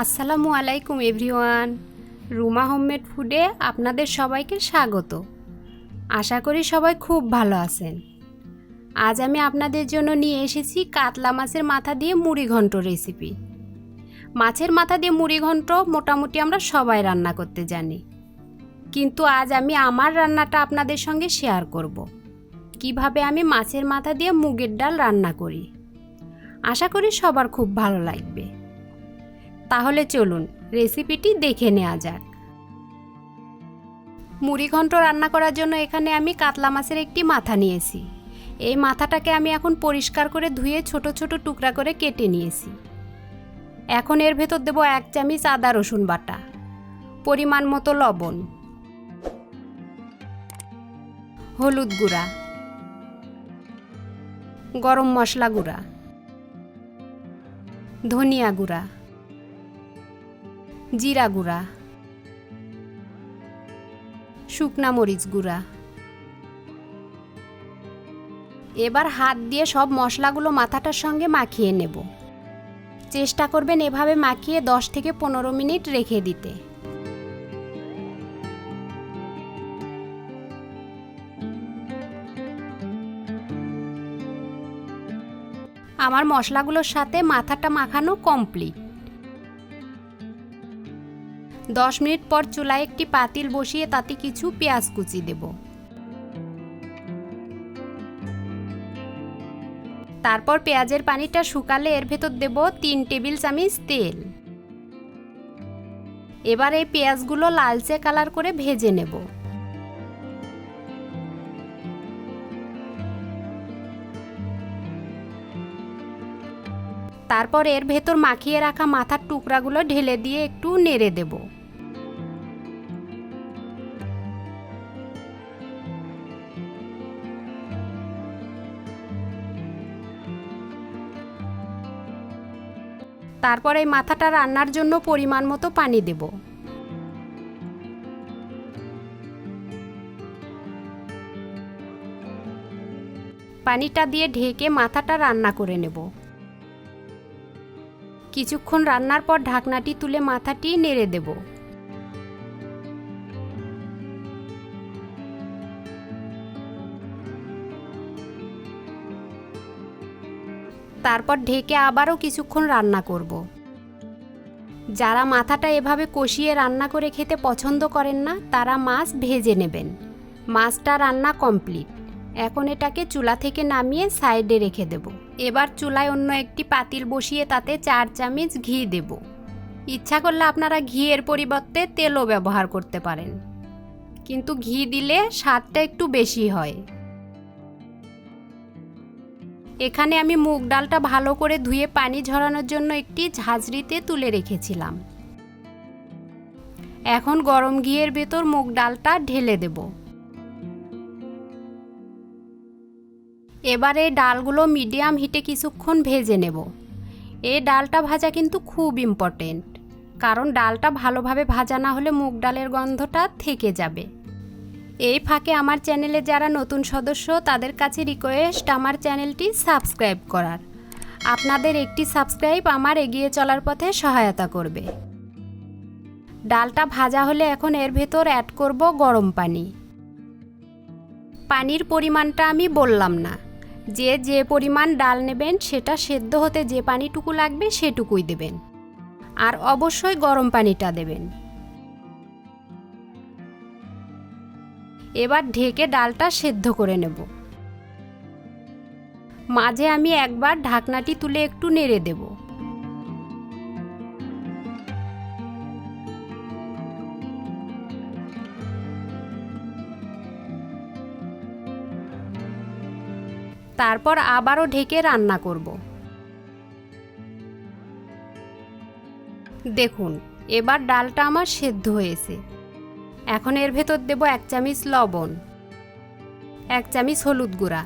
আসসালামু আলাইকুম everyone. Ruma homemade ফুডে আপনাদের সবাইকে স্বাগত। আশা করি সবাই খুব ভালো আছেন। আজ আমি আপনাদের জন্য নিয়ে এসেছি কাতলা মাছের মাথা দিয়ে মুড়ি ঘন্ট রেসিপি। মাছের মাথা দিয়ে মুড়ি ঘন্ট মোটামুটি আমরা সবাই রান্না করতে জানি, কিন্তু আজ আমি আমার রান্নাটা আপনাদের সঙ্গে শেয়ার করব। কিভাবে আমি মাছের মাথা দিয়ে মুগের ডাল রান্না করি। আশা করি সবার খুব ভালো লাগবে। তাহলে চলুন রেসিপিটি দেখে নেওয়া যাক। মুড়ি ঘন্ট রান্না করার জন্য এখানে আমি কাতলা মাছের একটি মাথা নিয়েছি। এই মাথাটাকে আমি এখন পরিষ্কার করে ধুয়ে ছোট ছোট টুকরা করে কেটে নিয়েছি। এখন এর ভেতর দেব 1 চামচ আদা রসুন বাটা, পরিমাণ মতো লবণ, হলুদ গুঁড়া, গরম মশলা গুঁড়া, ধনিয়া গুঁড়া, জিরা গুঁড়া, শুকনা মরিচ গুঁড়া। এবার হাত দিয়ে সব মশলাগুলো মাথাটার সঙ্গে মাখিয়ে নেব। চেষ্টা করবেন এভাবে মাখিয়ে 10 থেকে 15 মিনিট রেখে দিতে। আমার মশলাগুলোর সাথে মাথাটা মাখানো কমপ্লিট। 10 মিনিট পর চুলায় একটি পাতিল বসিয়ে তাতে কিছু পেঁয়াজ কুচি দেব। তারপর পেঁয়াজের পানিটা শুকালে এর ভেতর দেব 3 টেবিল চামচ তেল। এবার এই পেঁয়াজগুলো লালচে কালার করে ভেজে নেব। তারপর এর ভেতর মাখিয়ে রাখা মাথার টুকরাগুলো ঢেলে দিয়ে একটু নেড়ে দেব। তারপর এই মাথাটা রান্নার জন্য পরিমাণ মতো পানি দেব। পানিটা দিয়ে ঢেকে মাথাটা রান্না করে নেব। কিছুক্ষণ রান্নার পর ঢাকনাটি তুলে মাথাটি নেড়ে দেব। তারপর ঢেকে আবারও কিছুক্ষণ রান্না করব। যারা মাথাটা এভাবে কষিয়ে রান্না করে খেতে পছন্দ করেন না, তারা মাছ ভেজে নেবেন। মাছটা রান্না কমপ্লিট। এখন এটাকে চুলা থেকে নামিয়ে সাইডে রেখে দেব। এবার চুলায় অন্য একটি পাতিল বসিয়ে তাতে 4 চামচ ঘি দেব। ইচ্ছা করলে আপনারা ঘিয়ের পরিবর্তে তেলও ব্যবহার করতে পারেন, কিন্তু ঘি দিলে স্বাদটা একটু বেশি হয়। এখানে আমি মুগ ডালটা ভালো করে ধুয়ে পানি ঝরানোর জন্য একটি ঝাঁঝরিতে তুলে রেখেছিলাম। এখন গরম ঘিয়ের ভেতর মুগ ডালটা ঢেলে দেব। এবারে ডালগুলো মিডিয়াম হিটে কিছুক্ষণ ভেজে নেব। এই ডালটা ভাজা কিন্তু খুব ইম্পর্টেন্ট, কারণ ডালটা ভালোভাবে ভাজা না হলে মুগ ডালের গন্ধটা থেকে যাবে। এই ফাঁকে আমার চ্যানেলে যারা নতুন সদস্য, তাদের কাছে রিকোয়েস্ট আমার চ্যানেলটি সাবস্ক্রাইব করার। আপনাদের একটি সাবস্ক্রাইব আমার এগিয়ে চলার পথে সহায়তা করবে। ডালটা ভাজা হলে এখন এর ভেতর অ্যাড করব গরম পানি। পানির পরিমাণটা আমি বললাম না, যে পরিমাণ ডাল নেবেন সেটা সেদ্ধ হতে যে পানিটুকু লাগবে সেটুকুই দেবেন, আর অবশ্যই গরম পানিটা দেবেন। এবার ঢেকে ডালটা সেদ্ধ করে নেব। মাঝে আমি একবার ঢাকনাটি তুলে একটু নেড়ে দেব। তারপর আবারও ঢেকে রান্না করব। দেখুন এবার ডালটা আমার সেদ্ধ হয়েছে। এখন এর ভেতর দেব 1 চামচ লবণ, 1 চামচ হলুদ গুঁড়া,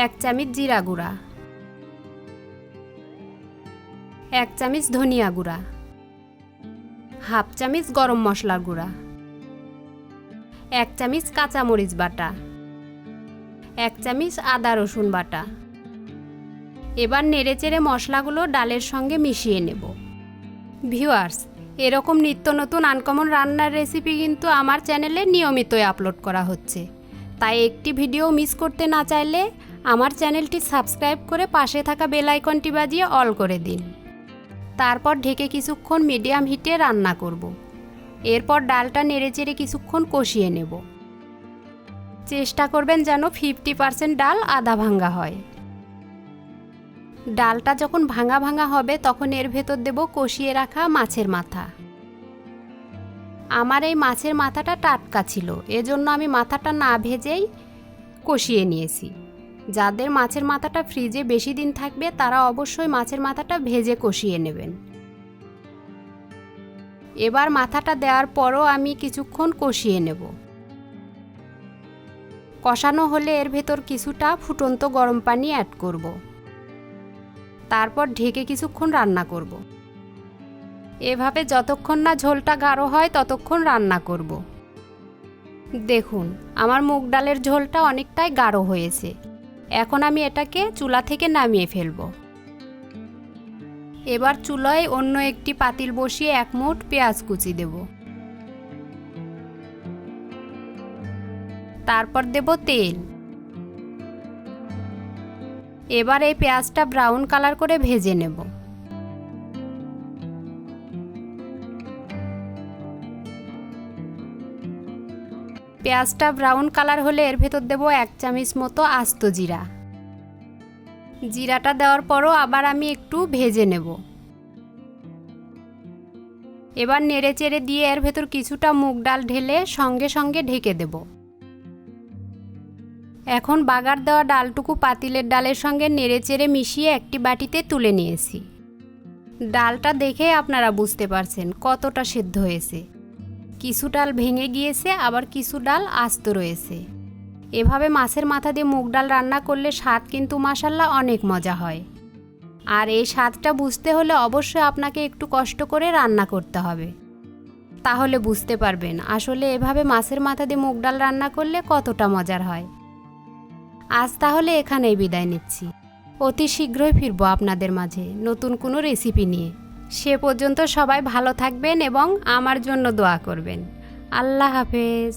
1 চামচ জিরা গুঁড়া, 1 চামচ ধনিয়া গুঁড়া, হাফ চামচ গরম মশলার গুঁড়া, 1 চামচ কাঁচা মরিচ বাটা, 1 চামচ আদা রসুন বাটা, এবার নেড়েচেড়ে মশলাগুলো ডালের সঙ্গে মিশিয়ে নেব। ভিউয়ার্স, এরকম নিত্য নতুন আনকমন রান্নার রেসিপি কিন্তু আমার চ্যানেলে নিয়মিতই আপলোড করা হচ্ছে। তাই একটি ভিডিও মিস করতে না চাইলে আমার চ্যানেলটি সাবস্ক্রাইব করে পাশে থাকা বেল আইকনটি বাজিয়ে অল করে দিন। তারপর ঢেকে কিছুক্ষণ মিডিয়াম হিটে রান্না করব। এরপর ডালটা নেড়েচেড়ে কিছুক্ষণ কষিয়ে নেব। চেষ্টা করবেন যেন 50% ডাল আধা ভাঙা হয়। ডালটা যখন ভাঙা ভাঙা হবে তখন এর ভেতর দেব কষিয়ে রাখা মাছের মাথা। আমার এই মাছের মাথাটা টাটকা ছিল, এজন্য আমি মাথাটা না ভেজেই কষিয়ে নিয়েছি। যাদের মাছের মাথাটা ফ্রিজে বেশি দিন থাকবে তারা অবশ্যই মাছের মাথাটা ভেজে কষিয়ে নেবেন। এবার মাথাটা দেওয়ার পরও আমি কিছুক্ষণ কষিয়ে নেব। কষানো হলে এর ভেতর কিছুটা ফুটন্ত গরম পানি অ্যাড করব। তারপর ঢেকে কিছুক্ষণ রান্না করব। এভাবে যতক্ষণ না ঝোলটা গাঢ় হয় ততক্ষণ রান্না করব। দেখুন, আমার মুগ ডালের ঝোলটা অনেকটাই গাঢ় হয়েছে। এখন আমি এটাকে চুলা থেকে নামিয়ে ফেলব। এবার চুলায় অন্য একটি পাতিল বসিয়ে 1 মুঠ পেঁয়াজ কুচি দেব। তারপর দেব তেল। এবার এই পেঁয়াজটা ব্রাউন কালার করে ভেজে নেব। পেঁয়াজটা ব্রাউন কালার হলে এর ভেতর দেব 1 চামচ মতো আস্ত জিরা। জিরাটা দেওয়ার পরও আবার আমি একটু ভেজে নেব। এবার নেড়েচেড়ে দিয়ে এর ভেতর কিছুটা মুগ ডাল ঢেলে সঙ্গে সঙ্গে ঢেকে দেব। এখন বাগার দেওয়া ডালটুকু পাতিলের ডালের সঙ্গে নেড়েচেড়ে মিশিয়ে একটি বাটিতে তুলে নিয়েছি। ডালটা দেখে আপনারা বুঝতে পারছেন কতটা সেদ্ধ হয়েছে। কিছু ডাল ভেঙে গিয়েছে, আবার কিছু ডাল আস্ত রয়েছে। এভাবে মাছের মাথা দিয়ে মুগ ডাল রান্না করলে স্বাদ কিন্তু মাশাআল্লাহ অনেক মজা হয়। আর এই স্বাদটা বুঝতে হলে অবশ্যই আপনাকে একটু কষ্ট করে রান্না করতে হবে, তাহলে বুঝতে পারবেন আসলে এভাবে মাছের মাথা দিয়ে মুগ ডাল রান্না করলে কতটা মজার হয়। আজ তাহলে এখানেই বিদায় নিচ্ছি। অতি শীঘ্রই ফিরবো আপনাদের মাঝে নতুন কোনো রেসিপি নিয়ে। সে পর্যন্ত সবাই ভালো থাকবেন এবং আমার জন্য দোয়া করবেন। আল্লাহ হাফেজ।